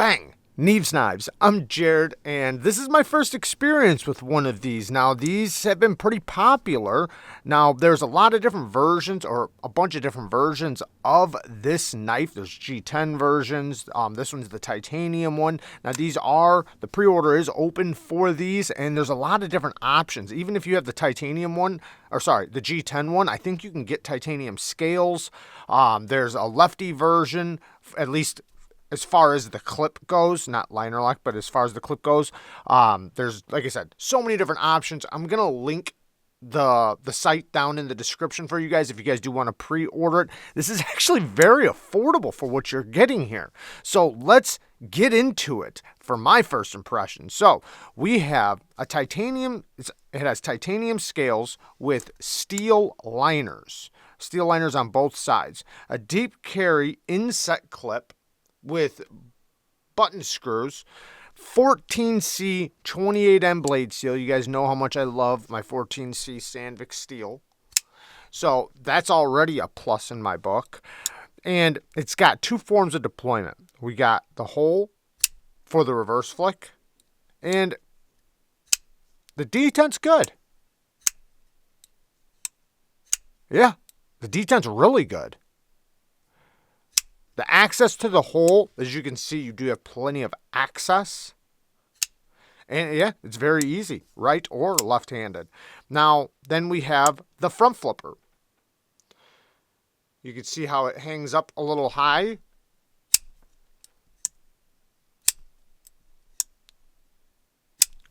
Bang! Neeves Knives. I'm Jared, and this is my first experience with one of these. Now, these have been pretty popular. Now, there's a lot of different versions, or a bunch of different versions of this knife. There's G10 versions. This one's the titanium one. Now, the pre-order is open for these, and there's a lot of different options. Even if you have the titanium one, the G10 one, I think you can get titanium scales. There's a lefty version, at least as far as the clip goes, not liner lock, but as far as the clip goes, there's, like I said, so many different options. I'm going to link the site down in the description for you guys if you guys do want to pre-order it. This is actually very affordable for what you're getting here. So let's get into it for my first impression. So we have a titanium, it has titanium scales with steel liners. Steel liners on both sides. A deep carry inset clip with button screws, 14C 28M blade steel. You guys know how much I love my 14C Sandvik steel. So that's already a plus in my book. And it's got two forms of deployment. We got the hole for the reverse flick, and the detent's good. Yeah, the detent's really good. The access to the hole, as you can see, you do have plenty of access. And yeah, it's very easy, right or left-handed. Now, then we have the front flipper. You can see how it hangs up a little high.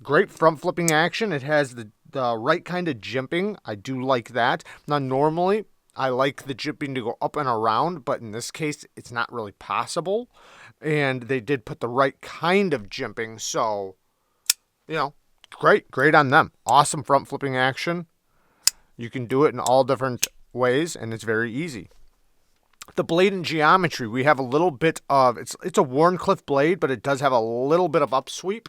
Great front flipping action. It has the right kind of jimping. I do like that. Now, normally I like the jimping to go up and around, but in this case, it's not really possible. And they did put the right kind of jimping, so, great on them. Awesome front flipping action. You can do it in all different ways, and it's very easy. The blade and geometry, we have a little bit of, it's a Wharncliffe blade, but it does have a little bit of upsweep.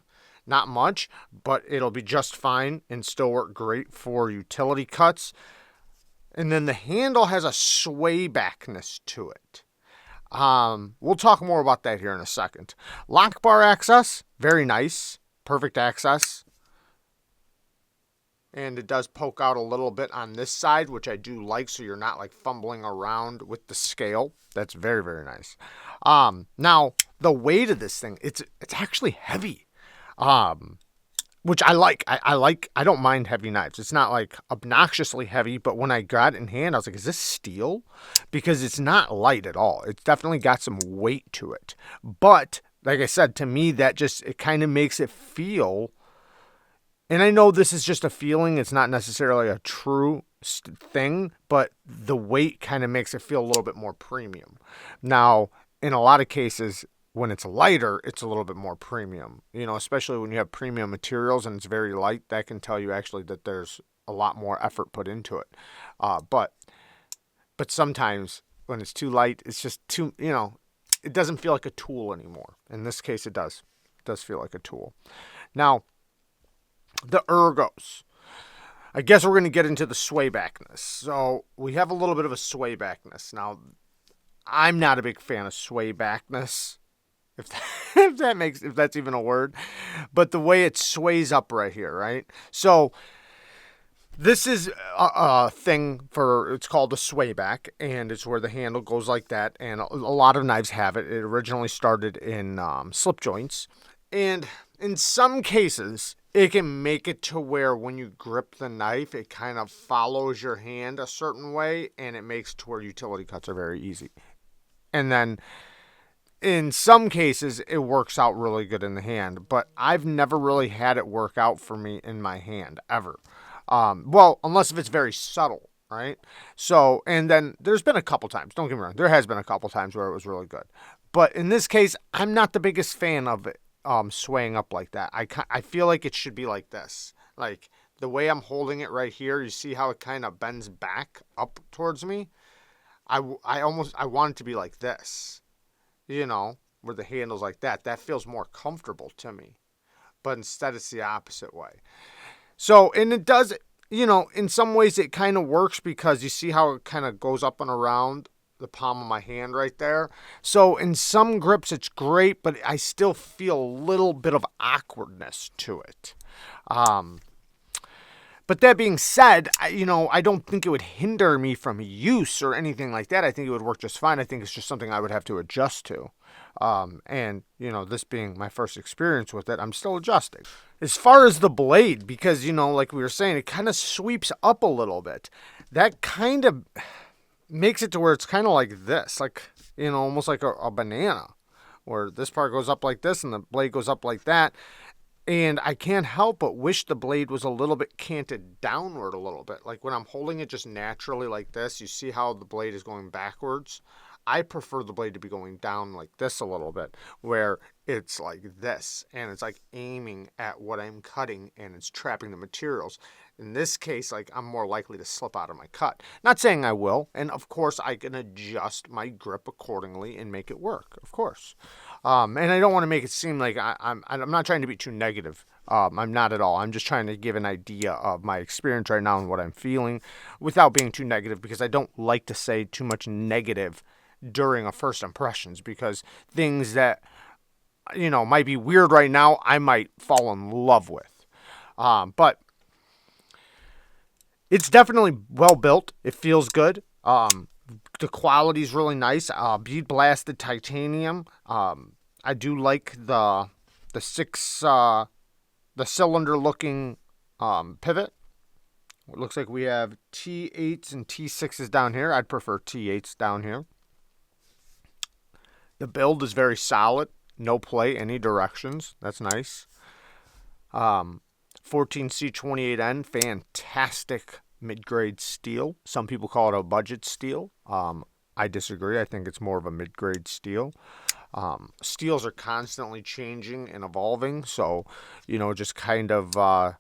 Not much, but it'll be just fine and still work great for utility cuts. And then the handle has a sway backness to it. We'll talk more about that here in a second. Lock bar access, very nice. Perfect access. And it does poke out a little bit on this side, which I do like, so you're not like fumbling around with the scale. That's very, very nice. Now, the weight of this thing, it's actually heavy. Which I like. I don't mind heavy knives. It's not like obnoxiously heavy, but when I got it in hand, I was like, is this steel? Because it's not light at all. It's definitely got some weight to it. But like I said, to me, it kind of makes it feel, and I know this is just a feeling. It's not necessarily a true thing, but the weight kind of makes it feel a little bit more premium. Now, in a lot of cases, when it's lighter, it's a little bit more premium, especially when you have premium materials and it's very light. That can tell you actually that there's a lot more effort put into it. But sometimes when it's too light, it's just too, it doesn't feel like a tool anymore. In this case, it does. It does feel like a tool. Now, the ergos. I guess we're going to get into the sway backness. So we have a little bit of a sway backness. Now, I'm not a big fan of sway backness. If that's even a word, but the way it sways up right here, right? So this is a thing it's called a sway back, and it's where the handle goes like that, and a lot of knives have it. It originally started in slip joints, and in some cases, it can make it to where when you grip the knife, it kind of follows your hand a certain way, and it makes it to where utility cuts are very easy. And then in some cases, it works out really good in the hand, but I've never really had it work out for me in my hand, ever. Well, unless if it's very subtle, right? So, and then there's been a couple times, don't get me wrong, there has been a couple times where it was really good. But in this case, I'm not the biggest fan of it swaying up like that. I feel like it should be like this. Like, the way I'm holding it right here, you see how it kind of bends back up towards me? I want it to be like this. Where the handle's like that. That feels more comfortable to me. But instead, it's the opposite way. So, and it does, in some ways it kind of works because you see how it kind of goes up and around the palm of my hand right there. So in some grips it's great, but I still feel a little bit of awkwardness to it. But that being said, I don't think it would hinder me from use or anything like that. I think it would work just fine. I think it's just something I would have to adjust to. And this being my first experience with it, I'm still adjusting. As far as the blade, because, like we were saying, it kind of sweeps up a little bit. That kind of makes it to where it's kind of like this, like, almost like a banana, where this part goes up like this and the blade goes up like that. And I can't help but wish the blade was a little bit canted downward a little bit. Like when I'm holding it just naturally like this, you see how the blade is going backwards? I prefer the blade to be going down like this a little bit, where it's like this, and it's like aiming at what I'm cutting, and it's trapping the materials. In this case, like I'm more likely to slip out of my cut. Not saying I will, and of course I can adjust my grip accordingly and make it work, of course. And I don't want to make it seem like I'm not trying to be too negative. I'm not at all. I'm just trying to give an idea of my experience right now and what I'm feeling without being too negative, because I don't like to say too much negative during a first impressions, because things that might be weird right now, I might fall in love with. But it's definitely well built. It feels good. The quality is really nice. Bead blasted titanium. I do like the cylinder looking pivot. It looks like we have T8s and T6s down here. I'd prefer T8s down here. The build is very solid. No play any directions. That's nice. 14C28N, fantastic mid-grade steel. Some people call it a budget steel. I disagree. I think it's more of a mid-grade steel. Steels are constantly changing and evolving, so, just kind of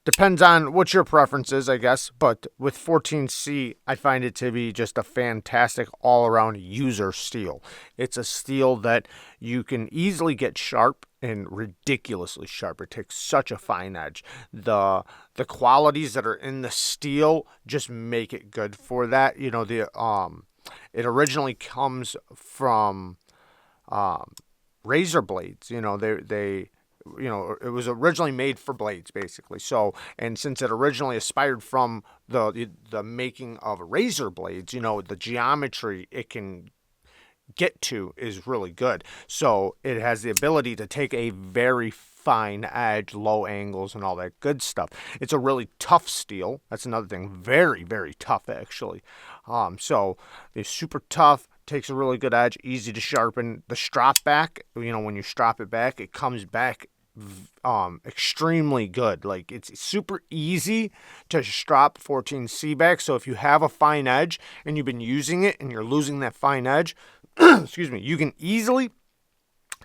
depends on what your preference is, I guess. But with 14C, I find it to be just a fantastic all-around user steel. It's a steel that you can easily get sharp and ridiculously sharp. It takes such a fine edge. The qualities that are in the steel just make it good for that. It originally comes from razor blades. It was originally made for blades, basically. So, and since it originally aspired from the making of razor blades, the geometry it can get to is really good. So it has the ability to take a very fine edge, low angles, and all that good stuff. It's a really tough steel. That's another thing. Very, very tough, actually. So it's super tough. Takes a really good edge, easy to sharpen. The strop back, when you strap it back, it comes back extremely good. Like, it's super easy to strap 14C back. So if you have a fine edge and you've been using it and you're losing that fine edge, excuse me, you can easily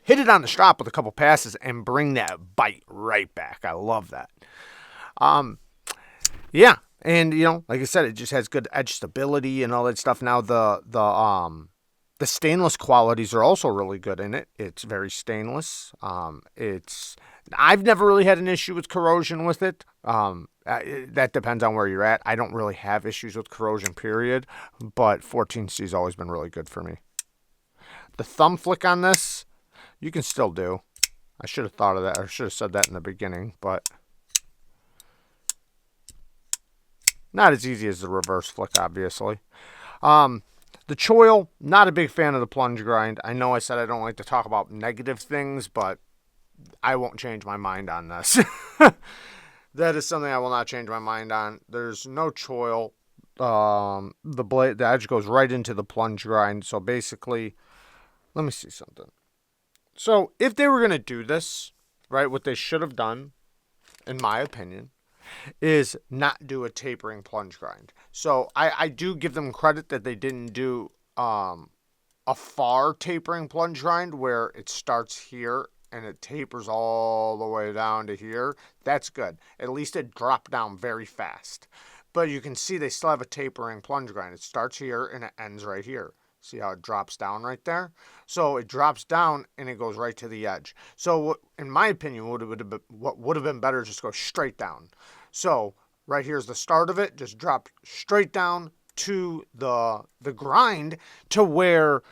hit it on the strap with a couple passes and bring that bite right back. I love that. Yeah. And, like I said, it just has good edge stability and all that stuff. Now, the stainless qualities are also really good in it. It's very stainless. I've never really had an issue with corrosion with it. That depends on where you're at. I don't really have issues with corrosion, period. But 14C has always been really good for me. The thumb flick on this, you can still do. I should have thought of that. I should have said that in the beginning, but not as easy as the reverse flick, obviously. The choil, not a big fan of the plunge grind. I know I said I don't like to talk about negative things, but I won't change my mind on this. That is something I will not change my mind on. There's no choil. The edge goes right into the plunge grind. So basically, let me see something. So if they were going to do this, right, what they should have done, in my opinion, is not do a tapering plunge grind. So I do give them credit that they didn't do a far tapering plunge grind where it starts here and it tapers all the way down to here. That's good. At least it dropped down very fast. But you can see they still have a tapering plunge grind. It starts here and it ends right here. See how it drops down right there? So it drops down and it goes right to the edge. So in my opinion, what would have been better is just go straight down. So right here's the start of it. Just drop straight down to the grind to where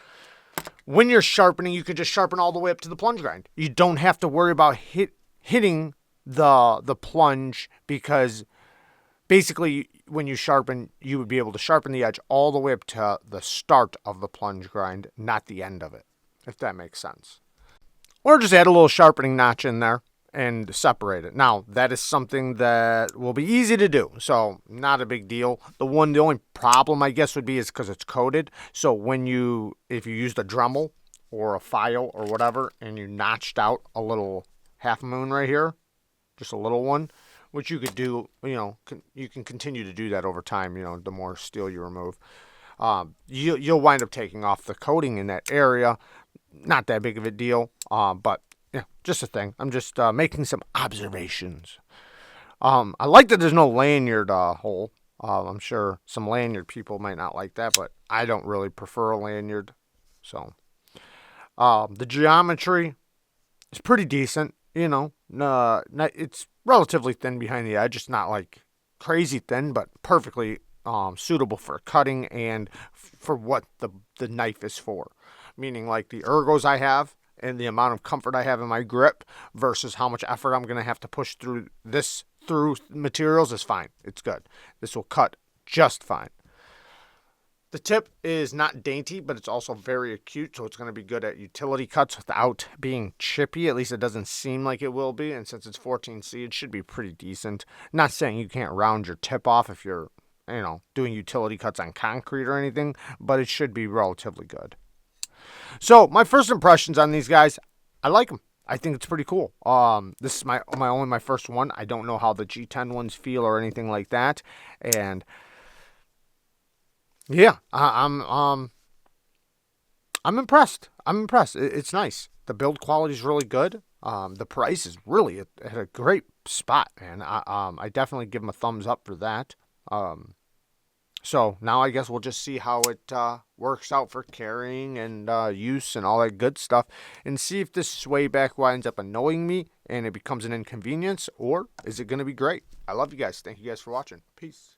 when you're sharpening, you can just sharpen all the way up to the plunge grind. You don't have to worry about hitting the plunge, because basically when you sharpen, you would be able to sharpen the edge all the way up to the start of the plunge grind, not the end of it, if that makes sense. Or just add a little sharpening notch in there and separate it. Now, that is something that will be easy to do, so not a big deal. The only problem, I guess, would be is because it's coated. So if you used a Dremel or a file or whatever, and you notched out a little half moon right here, just a little one, which you could do, you can continue to do that over time, the more steel you remove. You'll wind up taking off the coating in that area. Not that big of a deal, but yeah, just a thing. I'm just making some observations. I like that there's no lanyard hole. I'm sure some lanyard people might not like that, but I don't really prefer a lanyard. So the geometry is pretty decent. It's relatively thin behind the edge. It's not like crazy thin, but perfectly suitable for cutting and for what the knife is for. Meaning like the ergos I have and the amount of comfort I have in my grip versus how much effort I'm going to have to push through materials is fine. It's good. This will cut just fine. The tip is not dainty, but it's also very acute, so it's going to be good at utility cuts without being chippy. At least it doesn't seem like it will be, and since it's 14C, it should be pretty decent. Not saying you can't round your tip off if you're, doing utility cuts on concrete or anything, but it should be relatively good. So my first impressions on these guys, I like them. I think it's pretty cool. This is only my first one. I don't know how the G10 ones feel or anything like that, and yeah, I'm impressed. It's nice. The build quality is really good. The price is really at a great spot, man. I definitely give them a thumbs up for that. So now I guess we'll just see how it works out for carrying and use and all that good stuff, and see if this sway back winds up annoying me and it becomes an inconvenience, or is it going to be great. I love you guys. Thank you guys for watching. Peace.